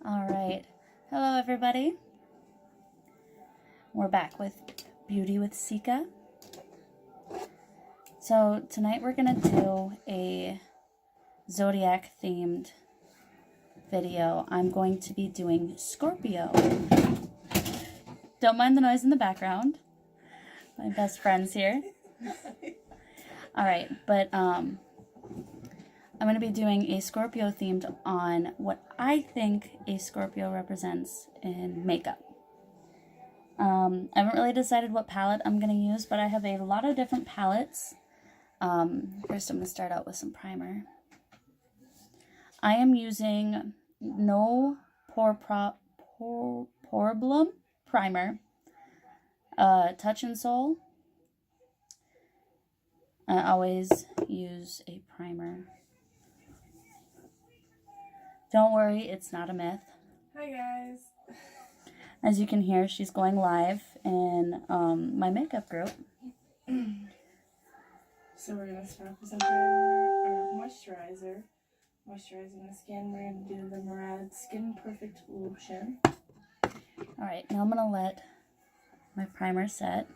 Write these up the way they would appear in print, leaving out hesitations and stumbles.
All right. Hello, everybody. We're back with Beauty with Sika. So tonight we're going to do a Zodiac themed video. I'm going to be doing Scorpio. Don't mind the noise in the background. My best friend's here. All right, but I'm going to be doing a Scorpio themed on what I think a Scorpio represents in makeup. I haven't really decided what palette I'm going to use, but I have a lot of different palettes. First I'm going to start out with some primer. I am using No Poreblem primer, Touch and Soul. I always use a primer. Don't worry, it's not a myth. Hi guys. As you can hear, she's going live in my makeup group. So we're going to start with some primer or moisturizer. Moisturizing the skin, we're going to do the Murad Skin Perfect Lotion. Alright, now I'm going to let my primer set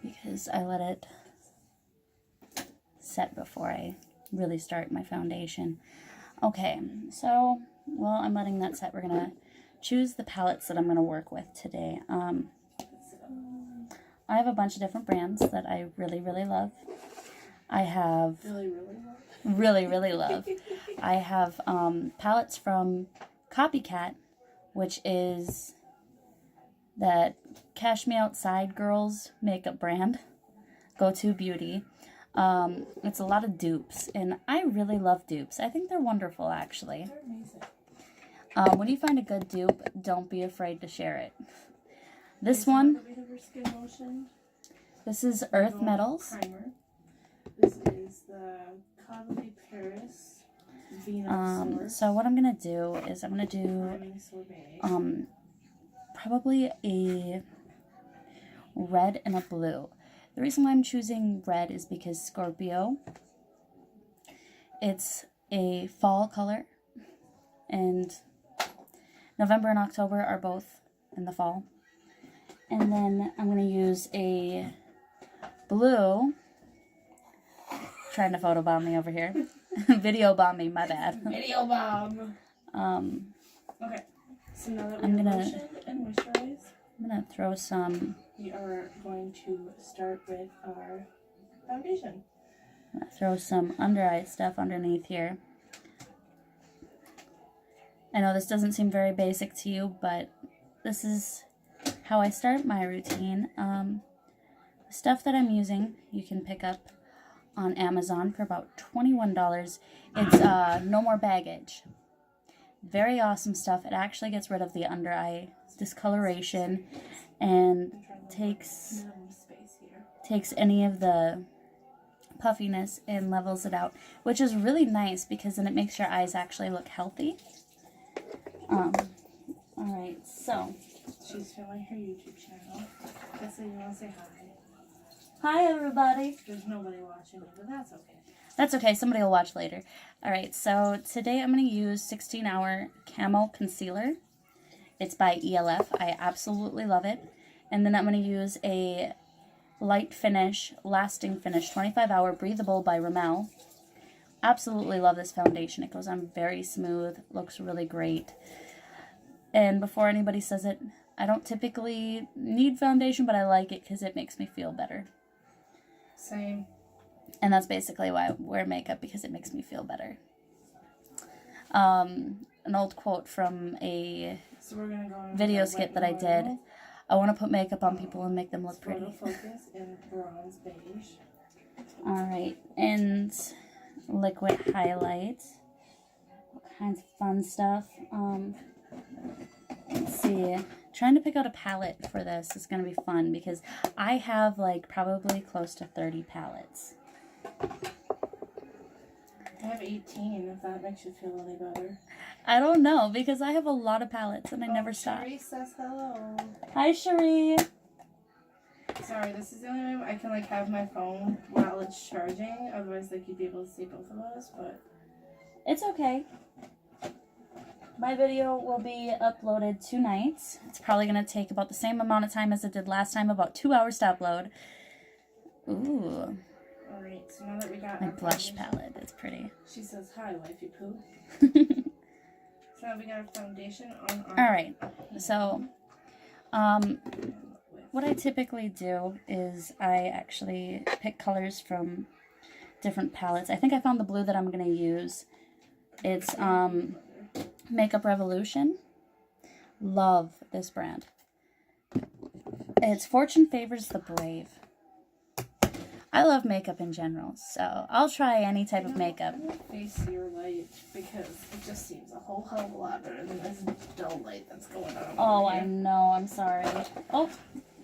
because I let it set before I really start my foundation. Okay, so while I'm letting that set, we're going to choose the palettes that I'm going to work with today. I have a bunch of different brands that I really, really love. I have... Really, really love. I have palettes from Copycat, which is that Cash Me Outside girls makeup brand. Go2 Beauty. It's a lot of dupes, and I really love dupes. I think they're wonderful, actually. They're amazing. When you find a good dupe, don't be afraid to share it. This one, this is Earth Metals. Primer. This is the Cavalry Paris Venus. So what I'm gonna do is I'm gonna do probably a red and a blue. The reason why I'm choosing red is because Scorpio, it's a fall color, and November and October are both in the fall. And then I'm going to use a blue, trying to photobomb me over here, video bomb me, my bad. Video bomb. Okay, so now that we have lotioned and moisturized, I'm going to throw some... We are going to start with our foundation. I'm going to throw some under eye stuff underneath here. I know this doesn't seem very basic to you, but this is how I start my routine. The stuff that I'm using, you can pick up on Amazon for about $21. It's No More Baggage. Very awesome stuff. It actually gets rid of the under eye discoloration and takes any of the puffiness and levels it out, which is really nice because then it makes your eyes actually look healthy. Alright, so she's filming her YouTube channel. Just so you want to say hi. Hi everybody. There's nobody watching, but that's okay. That's okay, somebody will watch later. Alright, so today I'm going to use 16-hour Camo Concealer. It's by E.L.F. I absolutely love it. And then I'm going to use a light finish, lasting finish, 25-hour Breathable by Rimmel. Absolutely love this foundation. It goes on very smooth, looks really great. And before anybody says it, I don't typically need foundation, but I like it because it makes me feel better. Same. And that's basically why I wear makeup, because it makes me feel better. An old quote from a video skit that I did. I want to put makeup on people and make them look pretty. Focus in bronze beige. Alright, and liquid highlight. All kinds of fun stuff. Let's see. Trying to pick out a palette for this is going to be fun because I have like probably close to 30 palettes. I have 18, if that makes you feel any better. I don't know, because I have a lot of palettes and I never stop. Cherie says hello. Hi, Cherie. Sorry, this is the only way I can like have my phone while it's charging. Otherwise, like you'd be able to see both of us, but it's okay. my video will be uploaded tonight. It's probably going to take about the same amount of time as it did last time, about 2 hours to upload. Ooh. Alright, so now that we got My our blush foundation- palette. It's pretty. She says, hi, wifey poo. So now we got our foundation on our... Alright, so, what I typically do is I actually pick colors from different palettes. I think I found the blue that I'm going to use. It's, Makeup Revolution. Love this brand. It's Fortune Favors the Brave. I love makeup in general, so I'll try any type of makeup. I'm gonna face your light because it just seems a whole hell of a lot better than this dull light that's going on. Oh, I know. I'm sorry. Oh,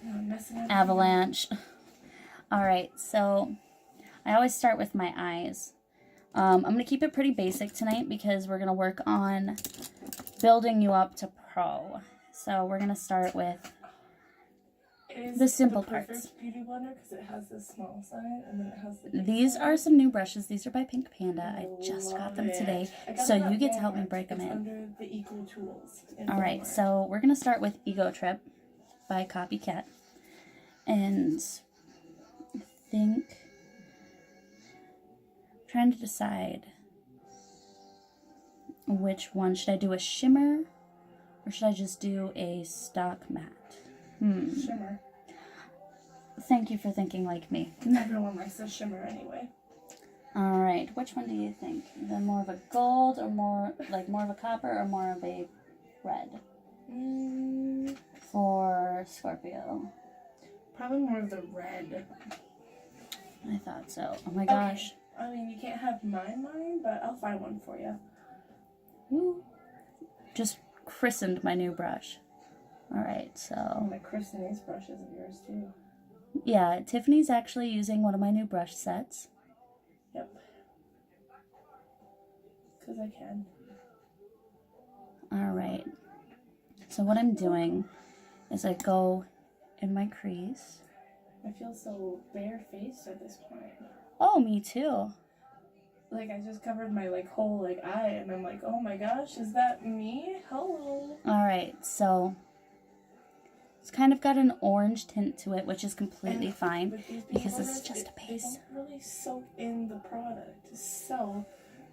I'm messing up. avalanche. Alright, so I always start with my eyes. I'm going to keep it pretty basic tonight because we're going to work on building you up to pro. So we're going to start with the simple parts. Perfect beauty blender because it has this small side and then it has the These side. are some new brushes. These are by Pink Panda. I just got them today, so you get to help me break them in. Under the Equal Tools. Alright, so we're going to start with Ego Trip by Copycat. And I think I'm trying to decide which one. Should I do a shimmer or should I just do a stock matte? Shimmer. Thank you for thinking like me. Everyone likes a shimmer anyway. Alright, which one do you think? The more of a gold or more of a copper or more of a red? For Scorpio. Probably more of the red. I thought so. Oh my gosh. Okay. I mean, you can't have mine, but I'll find one for you. Woo. Just christened my new brush. Alright, I'm so... gonna christen these brushes of yours too. Yeah, Tiffany's actually using one of my new brush sets. Yep. Because I can. Alright. So what I'm doing is I go in my crease. I feel so bare-faced at this point. Oh, me too. Like, I just covered my, whole, eye, and I'm like, oh my gosh, is that me? Hello. Alright, so... It's kind of got an orange tint to it, which is completely fine, With these because beauty it's blenders, just a base. They don't really soak in the product. So,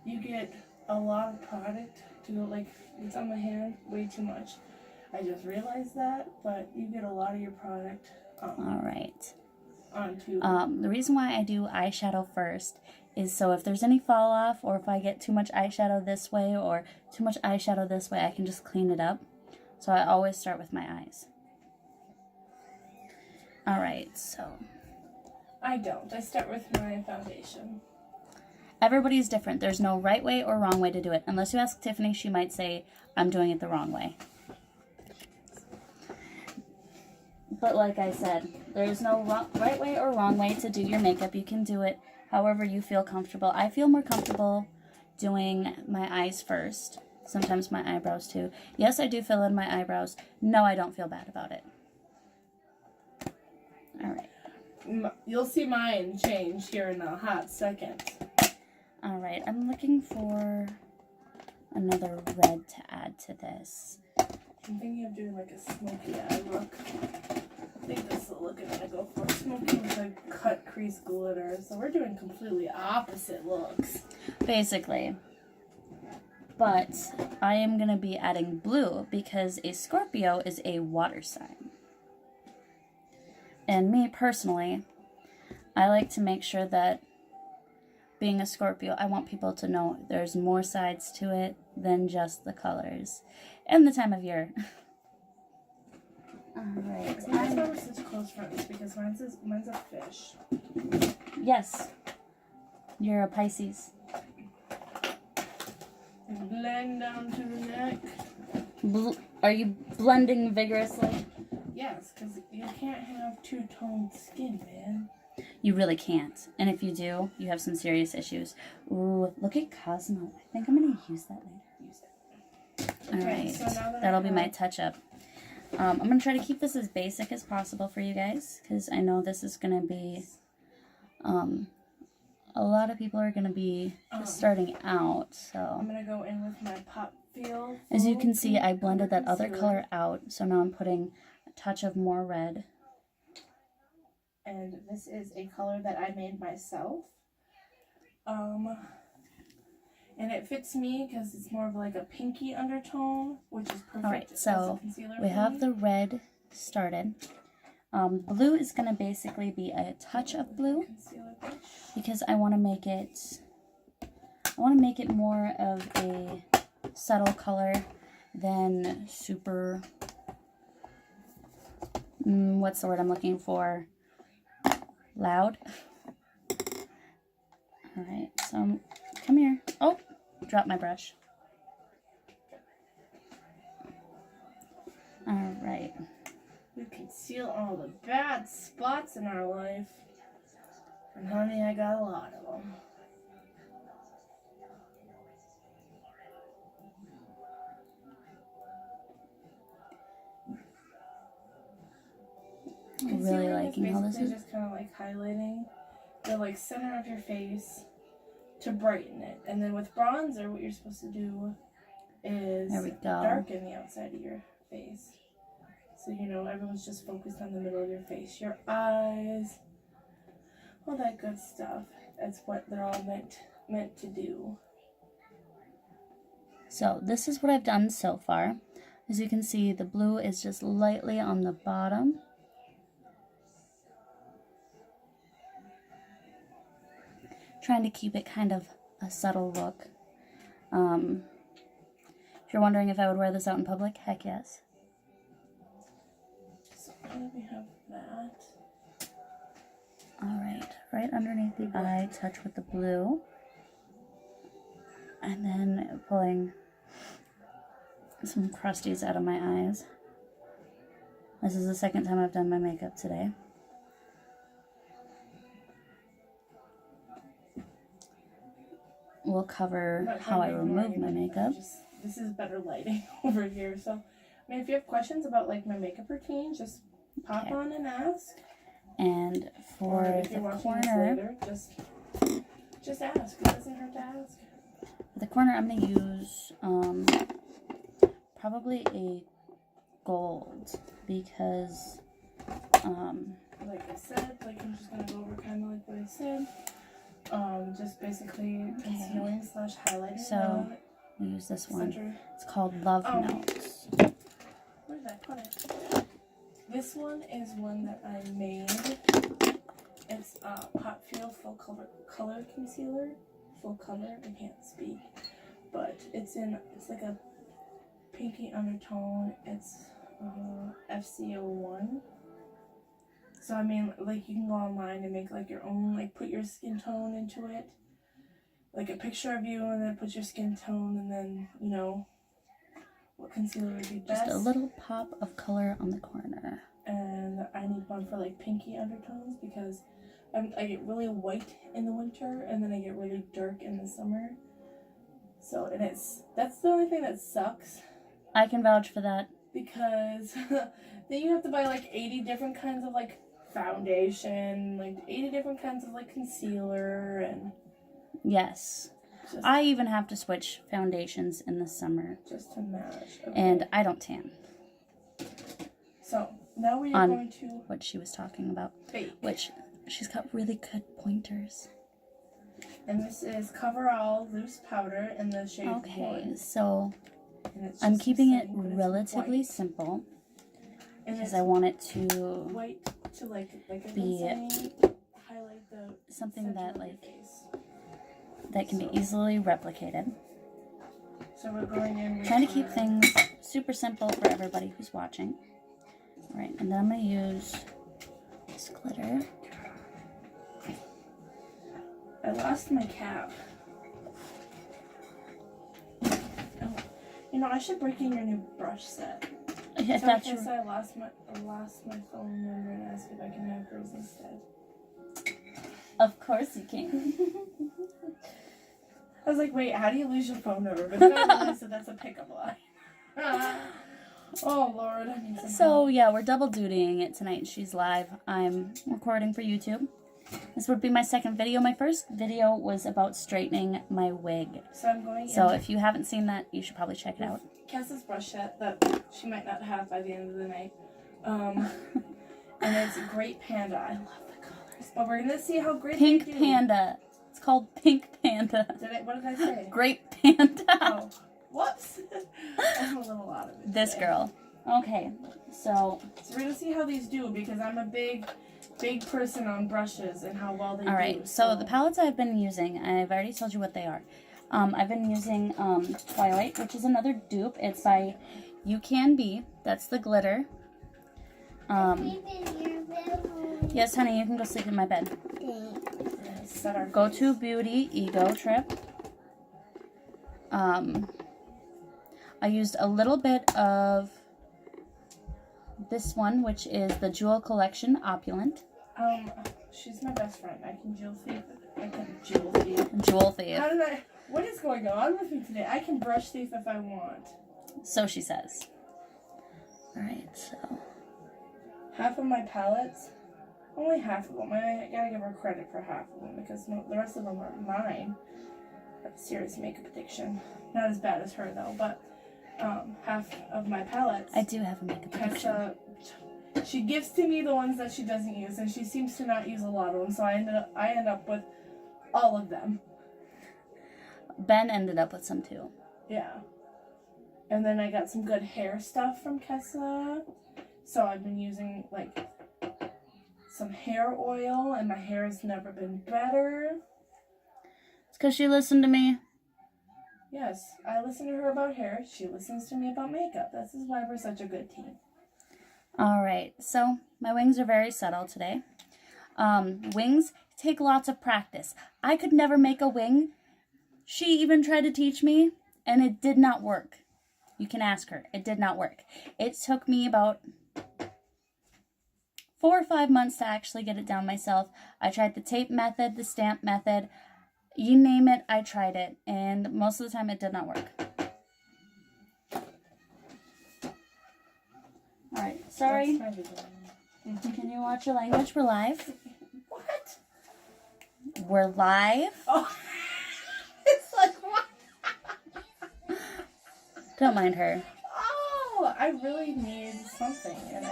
you get a lot of product to go, it's on my hand, way too much. I just realized that, but you get a lot of your product Alright. onto... The reason why I do eyeshadow first is so if there's any fall off, or if I get too much eyeshadow this way, or too much eyeshadow this way, I can just clean it up. So I always start with my eyes. Alright, so... I don't. I start with my foundation. Everybody's different. There's no right way or wrong way to do it. Unless you ask Tiffany, she might say, I'm doing it the wrong way. But like I said, there's no right way or wrong way to do your makeup. You can do it however you feel comfortable. I feel more comfortable doing my eyes first. Sometimes my eyebrows too. Yes, I do fill in my eyebrows. No, I don't feel bad about it. Alright. You'll see mine change here in a hot second. Alright, I'm looking for another red to add to this. I'm thinking of doing a smoky eye look. I think this is the look I'm gonna go for. Smoky with a cut crease glitter. So we're doing completely opposite looks. Basically. But I am going to be adding blue because a Scorpio is a water sign. And me personally, I like to make sure that being a Scorpio, I want people to know there's more sides to it than just the colors and the time of year. Alright. That's why we're such close friends, because mine's a fish. Yes. You're a Pisces. Blend down to the neck. Are you blending vigorously? Yes, because you can't have two-toned skin, man. You really can't. And if you do, you have some serious issues. Ooh, look at Cosmo. I think I'm going to use that later. Use it. Alright, Okay, so that'll be my touch-up. I'm going to try to keep this as basic as possible for you guys, because I know this is going to be, a lot of people are going to be just starting out, so. I'm going to go in with my Pop feel. As you can see, I full blended that other concealer. color out, so now I'm putting a touch of more red. And this is a color that I made myself. And it fits me because it's more of like a pinky undertone, which is perfect. Alright, as so a concealer we for have me. the red started. Blue is going to basically be a touch of blue Concealer brush. because I want to make it more of a subtle color than super, what's the word I'm looking for? Loud. Alright, so come here. Oh, dropped my brush. Alright. We conceal all the bad spots in our life. And honey, I got a lot of them. I'm really Concealer liking how this basically is. just kind of like highlighting the like center of your face to brighten it. And then with bronzer, what you're supposed to do is There we go. darken the outside of your face. So, you know, everyone's just focused on the middle of your face, your eyes, all that good stuff. That's what they're all meant to do. So this is what I've done so far. As you can see, the blue is just lightly on the bottom. Trying to keep it kind of a subtle look. If you're wondering if I would wear this out in public, heck yes. So here we have that. Alright, right underneath the eye, touch with the blue. And then pulling some crusties out of my eyes. This is the second time I've done my makeup today. We'll cover how I remove my makeup. This is better lighting over here. So, I mean, if you have questions about like my makeup routine, just pop on and ask. And for Or if the you're watching corner, this later, just ask. It doesn't hurt to ask. for the corner, I'm going to use probably a gold because Like I said, like I'm just gonna go over kind of like what I said. Just basically concealing slash highlighting. So we use this one. Center. It's called Love Notes. Where did I put it? This one is one that I made. It's Pot Feel Full Color Concealer. Full color. I can't speak, but it's like a pinky undertone. It's FCO1. So I mean, like you can go online and make like your own, like put your skin tone into it, like a picture of you, and then put your skin tone, and then you know what concealer would be best. Just a little pop of color on the corner. And I need one for like pinky undertones because I get really white in the winter, and then I get really dark in the summer. So that's the only thing that sucks. I can vouch for that. Because then you have to buy like 80 different kinds of like foundation, like 80 different kinds of like concealer, and Yes. I even have to switch foundations in the summer. Just to match. Okay. And I don't tan. So now we are going to what she was talking about. bake. Which she's got really good pointers. And this is Coverall Loose Powder in the shade Okay, One. so And it's I'm just keeping the it same, but it's relatively white. simple And because it's I want it to white to like I've be been saying, highlight the something center that of your like face. that can be easily replicated. So we're going in with Trying to keep our- things super simple for everybody who's watching. Alright, and then I'm going to use this glitter. I lost my cap. Oh, you know, I should break in your new brush set. Yeah, So that's in case I lost my phone number and ask if I can have hers instead. Of course you can. I was like, wait, how do you lose your phone number? But then I realized that that's a pickup line. Oh Lord, I need some So yeah, we're double dutying it tonight. She's live. I'm recording for YouTube. This would be my second video. My first video was about straightening my wig. So I'm going So if you haven't seen that, you should probably check it out. Cass's brush set that she might not have by the end of the night. And it's Great Panda. I love the colors. But we're going to see how great Pink they do. Panda. It's called Pink Panda. What did I say? Great Panda. Oh, whoops. I'm a little out of it This today. girl. Okay, so we're going to see how these do because I'm a big person on brushes and how well they do. Alright, so the palettes I've been using, I've already told you what they are. I've been using Twilight, which is another dupe. It's by UCANBE. That's the glitter. Yes, honey, you can go sleep in my bed. Go2 Beauty Ego Trip. I used a little bit of this one, which is the Jewel Collection Opulent. She's my best friend. I can jewel thief. Jewel thief. Jewel thief. What is going on with me today? I can brush thief if I want. So she says. Alright, so. Half of my palettes, only half of them. I gotta give her credit for half of them because the rest of them are mine. I have a serious makeup addiction. Not as bad as her though, but half of my palettes. I do have a makeup addiction. She gives to me the ones that she doesn't use, and she seems to not use a lot of them, so I end up with all of them. Ben ended up with some too. Yeah. And then I got some good hair stuff from Kessa. So I've been using like some hair oil, and my hair has never been better. It's because she listened to me. Yes, I listen to her about hair. She listens to me about makeup. This is why we're such a good team. Alright, so my wings are very subtle today. Wings take lots of practice. I could never make a wing. She even tried to teach me, and it did not work. You can ask her. It did not work. It took me about 4 or 5 months to actually get it down myself. I tried the tape method, the stamp method. You name it, I tried it. And most of the time, it did not work. Alright, sorry. Can you watch your language? We're live. What? We're live. Oh, it's like what? Don't mind her. Oh, I really need something, and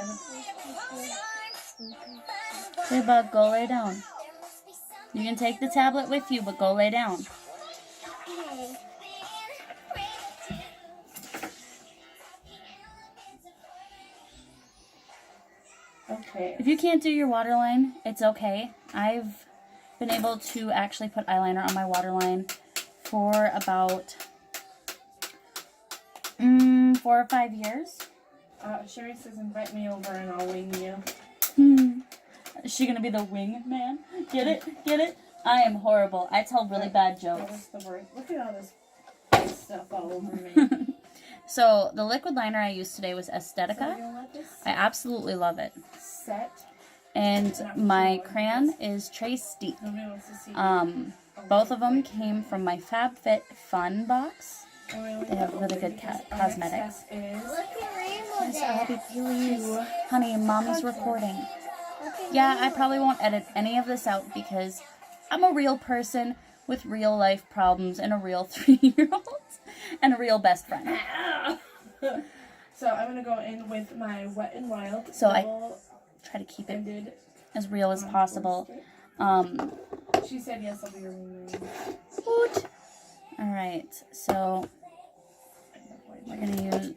Hey, bug, go lay down. You can take the tablet with you, but go lay down. Okay. If you can't do your waterline, it's okay. I've been able to actually put eyeliner on my waterline for about 4 or 5 years. Sherry says invite me over and I'll wing you. Is she gonna be the wing man? Get it? Get it? I am horrible. I tell really bad jokes. What's the word? Look at all this stuff all over me. So the liquid liner I used today was So Aesthetica. you'll let this I absolutely love it. set. And my crayon is Tarteist. Nobody wants to see. Both of them came from my FabFitFun box. They have really good cosmetics. Is Miss Abby, please. Honey, mommy's recording. Yeah, I probably won't edit any of this out because I'm a real person with real life problems and a real 3-year-old and a real best friend. So I'm going to go in with my Wet n Wild. So I try to keep it as real as possible. She said yes, I'll be your roommate. Alright, so we're going to use...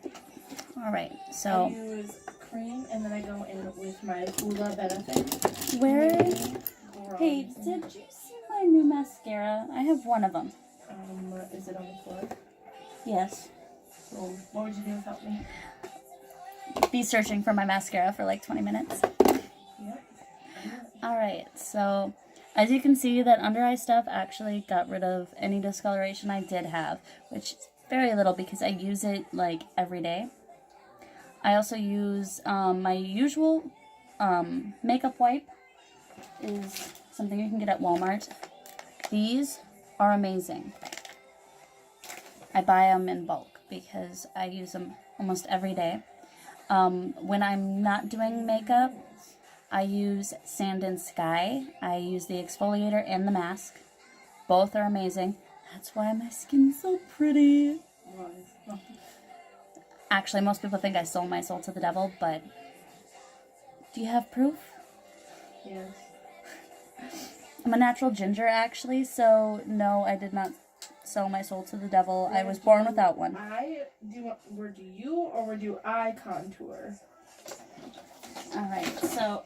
Alright, so... I use cream and then I go in with my Hula Benefit. Where... Hey, did you see my new mascara? I have one of them. Is it on the floor? Yes. So what would you do without me? Be searching for my mascara for like 20 minutes. Yep. Alright, so as you can see, that under eye stuff actually got rid of any discoloration I did have, which is very little because I use it like every day. I also use my usual makeup wipe. Is something you can get at Walmart. These are amazing. I buy them in bulk because I use them almost every day. When I'm not doing makeup, I use Sand and Sky. I use the exfoliator and the mask. Both are amazing. That's why my skin's so pretty. Actually, most people think I sold my soul to the devil, but do you have proof? Yes. I'm a natural ginger, actually, so no, I did not sell my soul to the devil. I was born without one. Where do you or where do I contour? Alright, so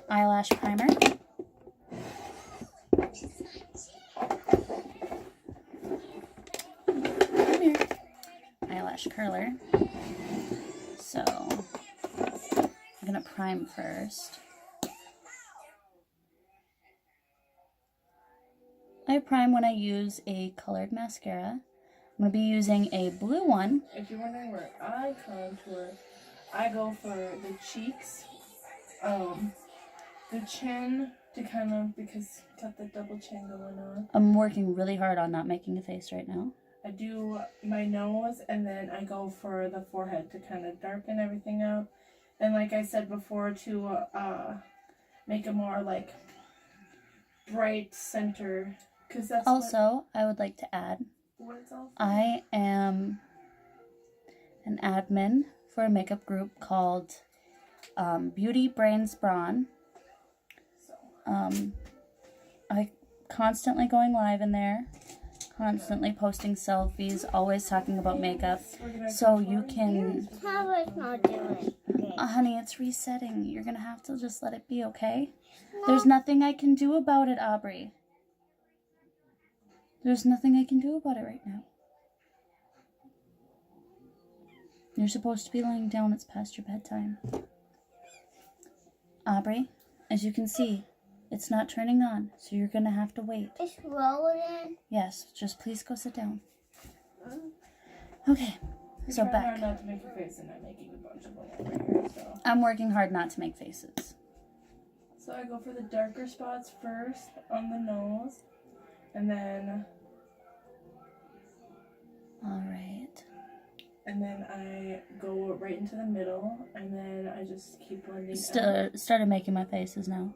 eyelash primer. Come here. Eyelash curler. So I'm gonna prime first. I prime when I use a colored mascara. I'm going to be using a blue one. If you're wondering where I contour, I go for the cheeks, the chin to kind of, because got the double chin going on. I'm working really hard on not making a face right now. I do my nose and then I go for the forehead to kind of darken everything up. And like I said before, to make a more like bright center. Cause that's also, I would like to add, I am an admin for a makeup group called Beauty Brains Brawn. I constantly going live in there, constantly posting selfies, always talking about makeup. So you can... How is not doing it? Honey, it's resetting. You're going to have to just let it be, okay? There's nothing I can do about it, Aubrey. There's nothing I can do about it right now. You're supposed to be laying down. It's past your bedtime. Aubrey, as you can see, it's not turning on, so you're going to have to wait. It's rolling. Yes, just please go sit down. Okay, so back. Hard not to make a face and I'm making a bunch of them over here, so. I'm working hard not to make faces. So I go for the darker spots first on the nose. And then... Alright. And then I go right into the middle, and then I just keep blending Started making my faces now.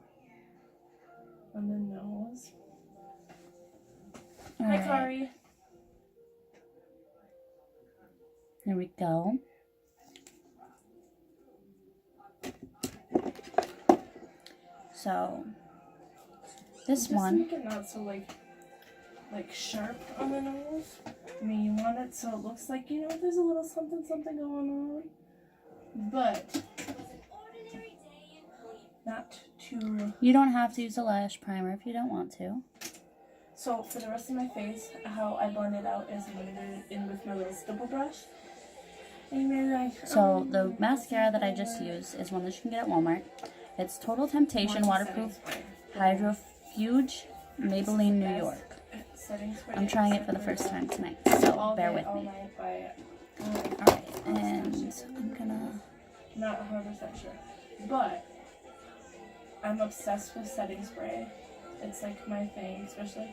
On the nose. All Hi, right. Kari. There we go. So, this just one... make it not so like sharp on the nose. I mean, you want it so it looks like, you know, there's a little something going on. But not too... You don't have to use a lash primer if you don't want to. So for the rest of my face, how I blend it out is I'm going to do it in with my little stipple brush. And then So the mascara that I just used is one that you can get at Walmart. It's Total Temptation Waterproof Hydrofuge Maybelline New York. I'm trying it for the first time tonight, so bear with me. Alright, and I'm gonna... Not 100% sure. But I'm obsessed with setting spray. It's like my thing, especially.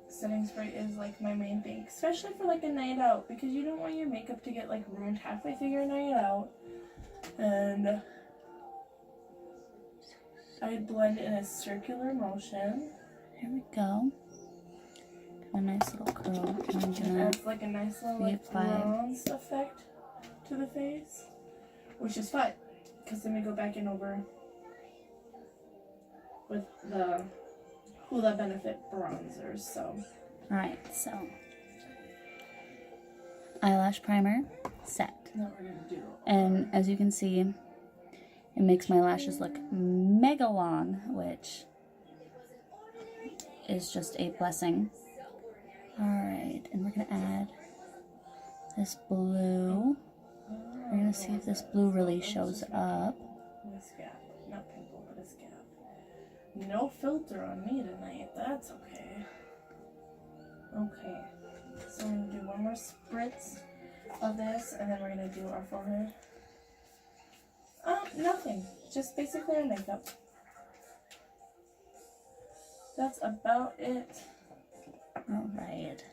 Setting spray is like my main thing, especially for like a night out, because you don't want your makeup to get like ruined halfway through your night out. And I blend in a circular motion. Here we go. A nice little curl. I'm It gonna adds like a nice little like bronze effect to the face, which is fine, because then we go back in over with the Hula Benefit bronzers. So, alright, so eyelash primer set. now we're gonna do. And as you can see, it makes my lashes look mega long, which is just a blessing. Alright, and we're going to add this blue. We're going to see if this blue really shows up. A scab, not pimple, but a scab. No filter on me tonight. That's okay. Okay, so we're gonna do one more spritz of this, and then we're gonna do our forehead. Nothing. Just basically our makeup. That's about it. Alright.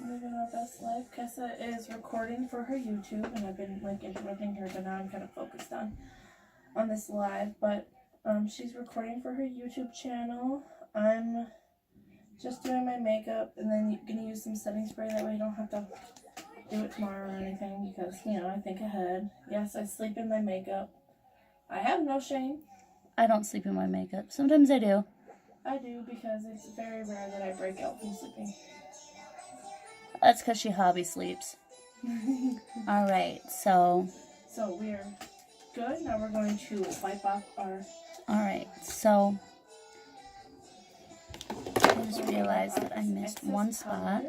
Moving on Kessa's live. Kessa is recording for her YouTube, and I've been like interrupting her, but now I'm kind of focused on this live. But she's recording for her YouTube channel. I'm just doing my makeup, and then gonna use some setting spray. That way, I don't have to do it tomorrow or anything, because I think ahead. Yes, I sleep in my makeup. I have no shame. I don't sleep in my makeup. Sometimes I do. I do, because it's very rare that I break out from sleeping. That's because she hobby sleeps. Alright, so we're good. Now we're going to wipe off our... Alright, so I just realized that I missed one spot.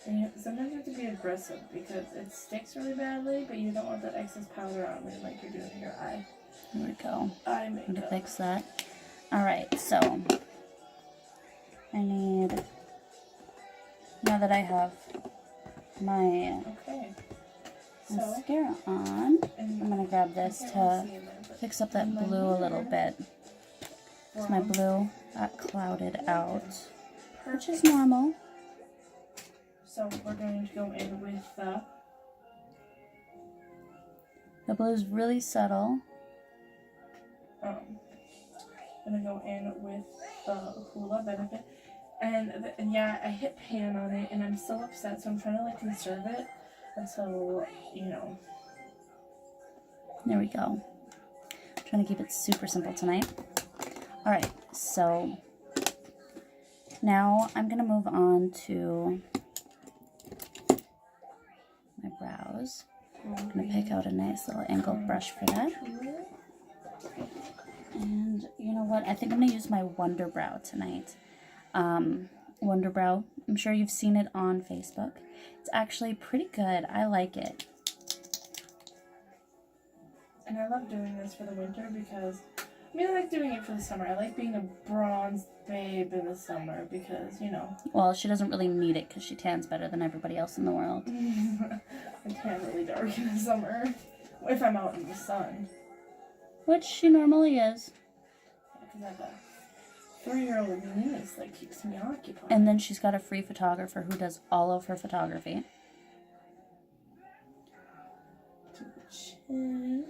And sometimes you have to be aggressive because it sticks really badly, but you don't want that excess powder on it like you're doing in your eye. There we go. Eye I'm makeup. gonna fix that. Alright, so I need, now that I have my Okay. mascara on, I'm gonna grab this to fix up that blue a little bit. So my blue got clouded out, which is normal. So we're going to go in with The blue's really subtle. I'm gonna go in with the Hoola Benefit, and yeah, I hit pan on it, and I'm so upset. So I'm trying to like conserve it until There we go. I'm trying to keep it super simple tonight. Alright, so now I'm gonna move on to my brows. I'm gonna pick out a nice little angled brush for that. And you know what? I think I'm gonna use my Wunderbrow tonight. Wunderbrow. I'm sure you've seen it on Facebook. It's actually pretty good. I like it. And I love doing this for the winter because I like doing it for the summer. I like being a bronze babe in the summer because Well, she doesn't really need it because she tans better than everybody else in the world. I tan really dark in the summer if I'm out in the sun. Which she normally is. Because I have a 3-year-old niece that keeps me occupied. And then she's got a free photographer who does all of her photography. To the chin.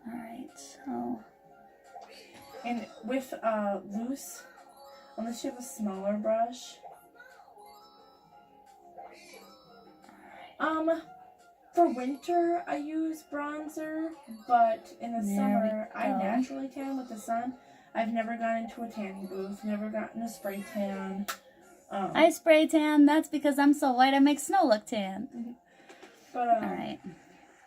Alright, so... And with loose, unless you have a smaller brush. For winter, I use bronzer, but in the summer, I naturally tan with the sun. I've never gone into a tanning booth, never gotten a spray tan. I spray tan, that's because I'm so white I make snow look tan. But, alright.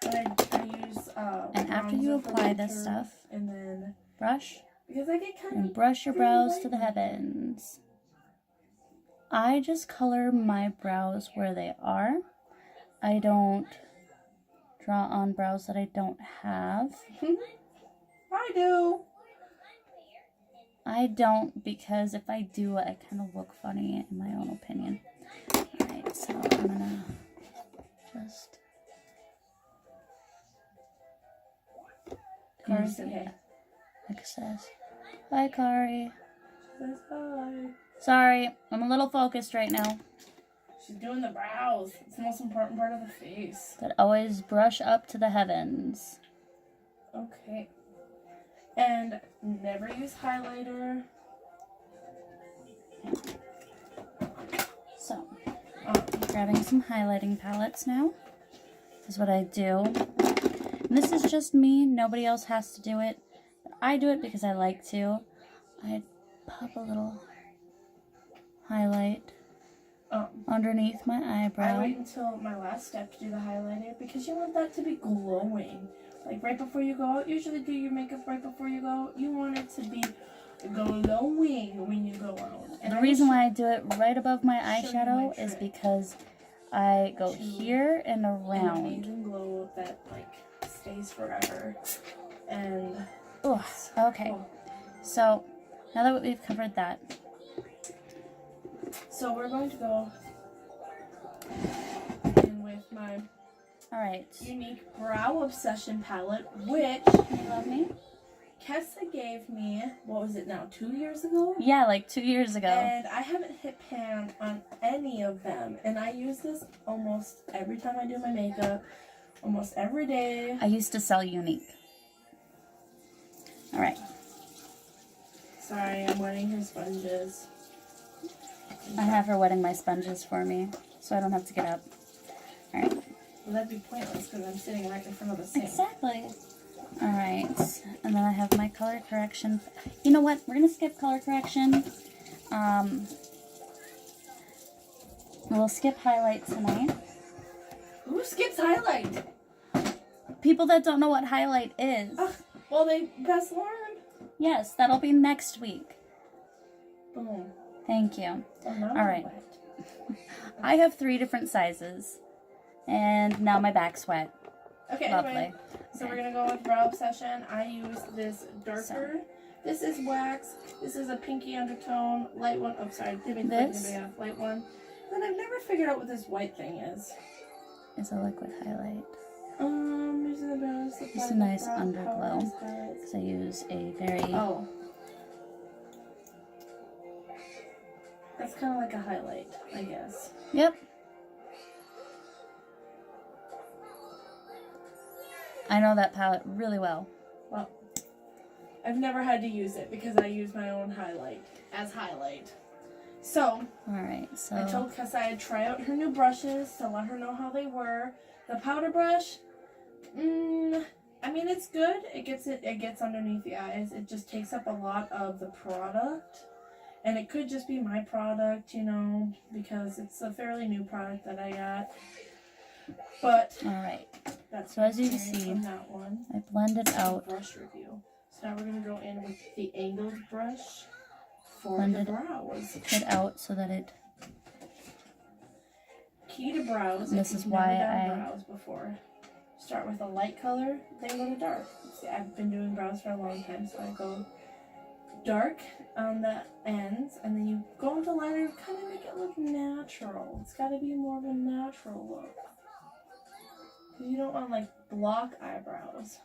I use, and after you apply this stuff, and then brush, because I get kind and of brush your brows to the heavens. I just color my brows where they are. I don't draw on brows that I don't have. I do. I don't, because if I do, I kind of look funny in my own opinion. Alright, so I'm gonna just... Kari said hey. Excess. Bye, Kari. Says hi. Sorry, I'm a little focused right now. She's doing the brows. It's the most important part of the face. But always brush up to the heavens. Okay. And never use highlighter. So, grabbing some highlighting palettes now. This is what I do. And this is just me. Nobody else has to do it. But I do it because I like to. I pop a little highlight underneath my eyebrow. I wait until my last step to do the highlighter because you want that to be glowing. Like right before you go out, usually do your makeup right before you go. You want it to be glowing when you go out. And the reason why I do it right above my eyeshadow is because I go here and around. An amazing glow that like stays forever. And oh, okay. So now that we've covered that, so we're going to go in with my alright, unique Brow Obsession palette, which you love me? Kessa gave me, what was it now, 2 years ago? Yeah, like 2 years ago. And I haven't hit pan on any of them. And I use this almost every time I do my makeup, almost every day. I used to sell Unique. All right. Sorry, I'm wetting her sponges. I have her wetting my sponges for me, so I don't have to get up. All right. Well, that'd be pointless because I'm sitting right in front of the sink. Exactly. All right. And then I have my color correction. You know what? We're going to skip color correction. We'll skip highlight tonight. Who skips highlight? People that don't know what highlight is. Well, they best learn. Yes, that'll be next week. Boom. Thank you. Oh, now All I'm right. wet. I have 3 different sizes. And now my back's wet. Okay, Lovely. anyway. So we're going to go with Brow Obsession. I use this darker. This is wax. This is a pinky undertone. Light one. Oh, sorry. Didn't mean to put anybody off. Light one. Then I've never figured out what this white thing is. It's a liquid highlight. Using the brows. It's a nice underglow. Because I use a very... Oh. That's kind of like a highlight, I guess. Yep. I know that palette really well. Well, I've never had to use it because I use my own highlight as highlight. So, alright, so... I told Kessa I'd try out her new brushes to let her know how they were. The powder brush, I mean, it's good. It gets underneath the eyes. It just takes up a lot of the product. And it could just be my product, you know, because it's a fairly new product that I got. But, alright, that's so as you can see, that one. I blended out... Brush review. So now we're going to go in with the angled brush for Blended the brows. it out so that it... Key to brows. This is why never done brows before. Start with a light color, then go to dark. See, I've been doing brows for a long time, so I go dark on the ends, and then you go into lighter, kind of make it look natural. It's got to be more of a natural look. You don't want like block eyebrows.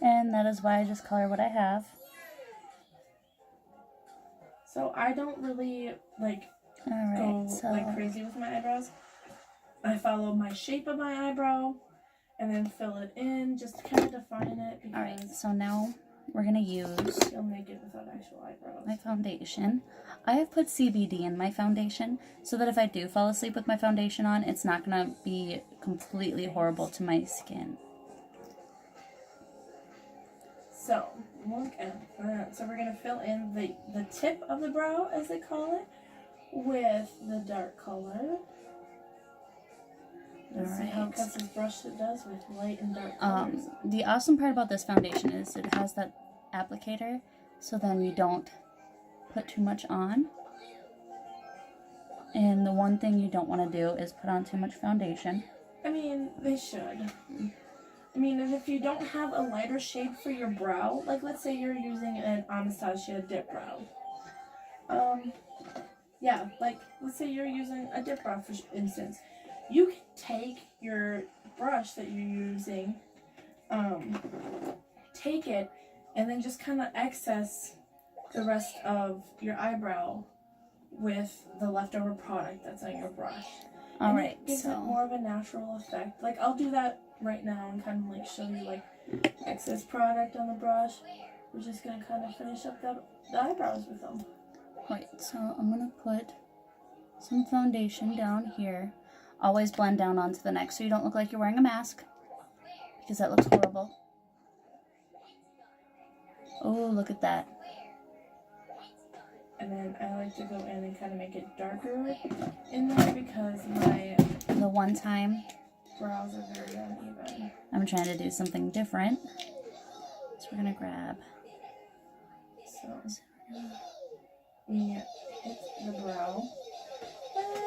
And that is why I just color what I have. So I don't really like Alright, go so... like crazy with my eyebrows. I follow my shape of my eyebrow and then fill it in just to kind of define it. Alright, so now we're going to use... You'll make it without actual eyebrows. My foundation. I have put CBD in my foundation so that if I do fall asleep with my foundation on, it's not going to be completely horrible to my skin. So, look at that. So we're going to fill in the tip of the brow, as they call it, with the dark color. Let's see how Kessa's brush it does with light and dark colors. The awesome part about this foundation is it has that applicator, so then you don't put too much on. And the one thing you don't want to do is put on too much foundation. I mean, they should. I mean, and if you don't have a lighter shade for your brow, like let's say you're using an Anastasia dip brow. Yeah, like let's say you're using a dip brow for instance. You can take your brush that you're using, take it, and then just kind of excess the rest of your eyebrow with the leftover product that's on your brush. Alright, it gives it more of a natural effect. Like I'll do that right now and kind of like show you like excess product on the brush. We're just going to kind of finish up the eyebrows with them. Right, so I'm going to put some foundation down here. Always blend down onto the neck so you don't look like you're wearing a mask, because that looks horrible. Oh, look at that. And then I like to go in and kind of make it darker in there because the one time brows are very uneven. I'm trying to do something different. So we're going to grab. So we hit the brow.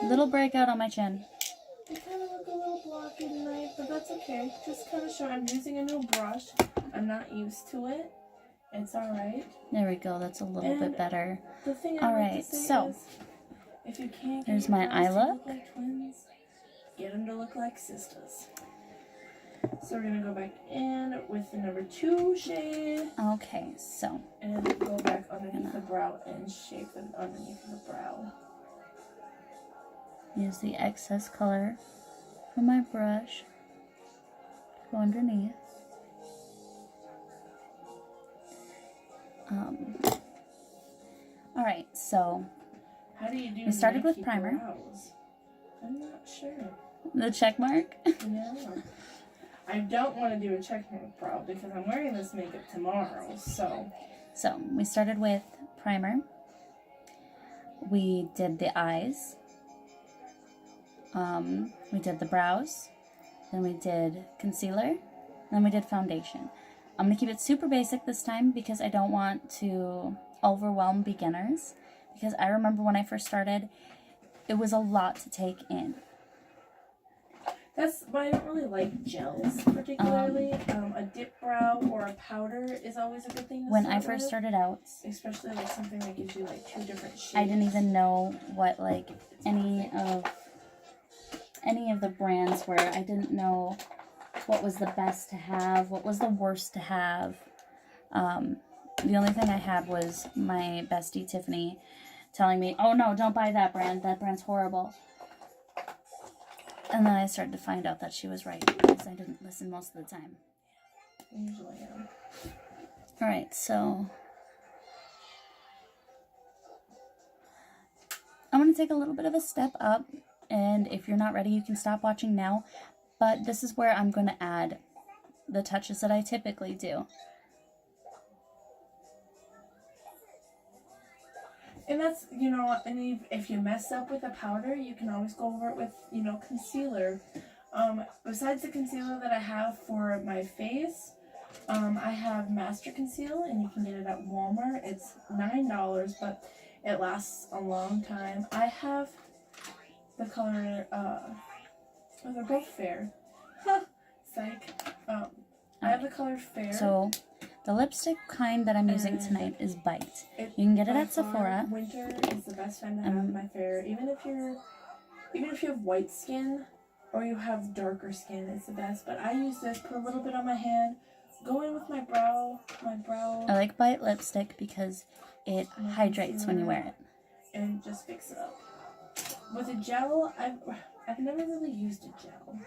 Little breakout on my chin. They kind of look a little blocky tonight, but that's okay. Just kind of show I'm using a new brush. I'm not used to it. It's alright. There we go. That's a little bit better. The thing I like to say is, if you can't get there's your my brows eye to look. look like twins, get them to look like sisters. So we're going to go back in with the number 2 shade. Okay, so And go back underneath the brow and shape them underneath the brow. use the excess color from my brush. Go underneath. All right, so How do you do we started with Nike primer. brows? I'm not sure. The check mark. Yeah. I don't want to do a check mark brow because I'm wearing this makeup tomorrow, so. So we started with primer. We did the eyes. We did the brows. Then we did concealer. Then we did foundation. I'm going to keep it super basic this time because I don't want to overwhelm beginners. Because I remember when I first started, it was a lot to take in. That's why I don't really like gels particularly. A dip brow or a powder is always a good thing to When start I first with. started out, Especially like something that gives you like 2 different shades. I didn't even know what like any of the brands were. I didn't know what was the best to have, what was the worst to have. The only thing I had was my bestie Tiffany telling me, "Oh no, don't buy that brand. That brand's horrible." And then I started to find out that she was right because I didn't listen most of the time. I usually am. All right, so I'm going to take a little bit of a step up, and if you're not ready, you can stop watching now. But this is where I'm going to add the touches that I typically do. And that's, you know, and if you mess up with a powder, you can always go over it with, you know, concealer. Besides the concealer that I have for my face, I have Master Conceal, and you can get it at Walmart. It's $9, but it lasts a long time. I have the color, they're both fair. Psych. I have the color Fair. So the lipstick kind that I'm using tonight is Bite. You can get it at Sephora. Winter is the best time to have my Fair. Even if you have white skin or you have darker skin, it's the best. But I use this, put a little bit on my hand, go in with my brow. I like Bite lipstick because it hydrates when you wear it. And just fix it up. With a gel, I've never really used a gel.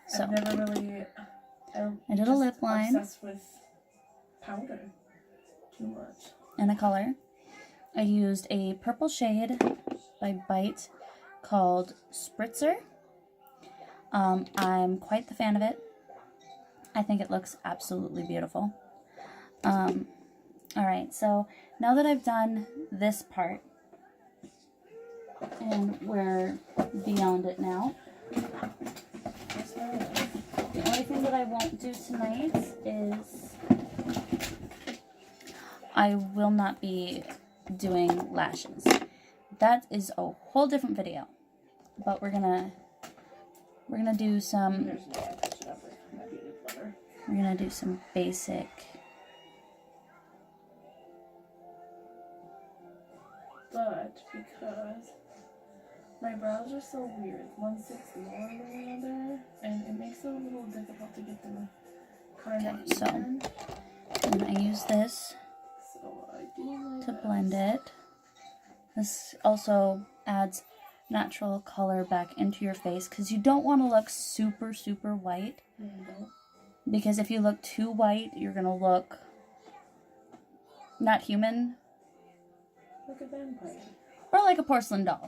So I've never really. I did a lip line. Obsessed with powder too much. And a color. I used a purple shade by Bite called Spritzer. I'm quite the fan of it. I think it looks absolutely beautiful. Alright, so now that I've done this part, and we're beyond it now, the only thing that I won't do tonight is I will not be doing lashes. That is a whole different video. But we're gonna do some basic but because my brows are so weird, one sits lower than the other, and it makes it a little difficult to get them kind of so even. and I use this So I do my to best. blend it. This also adds natural color back into your face because you don't want to look super, super white. No, you don't. Because if you look too white, you're going to look not human Like a vampire. or like a porcelain doll.